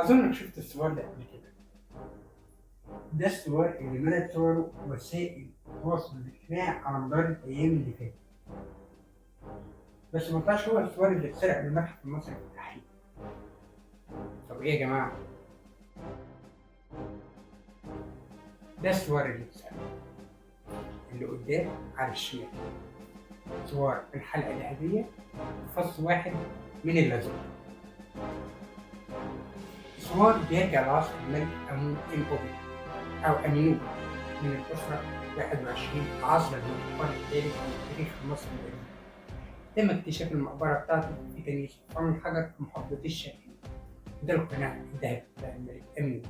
أظنك شفت الصور ده قبل كده. ده الصور اللي ملت صوره وسائل التواصل الاجتماعي على مدار الأيام اللي فاتت، بس ما طلعش هو الصور اللي اتسرق من المتحف المصري في التحرير. طب إيه يا جماعة؟ ده الصور اللي اتسرق، اللي قدام على الشمال صور الحلقة الذهبية وفصل واحد من اللازم. صور بيرجع لعصر الملك أمون الأوبي أو أمينو من الأسرة 21 عصر الانتقال الثالث من تاريخ مصر القديم. تم اكتشاف المقبرة بتاعته في كنيسة فرن الحجر في محافظة الشرقية. ده القناع الذهبي بتاع الملك أمينو.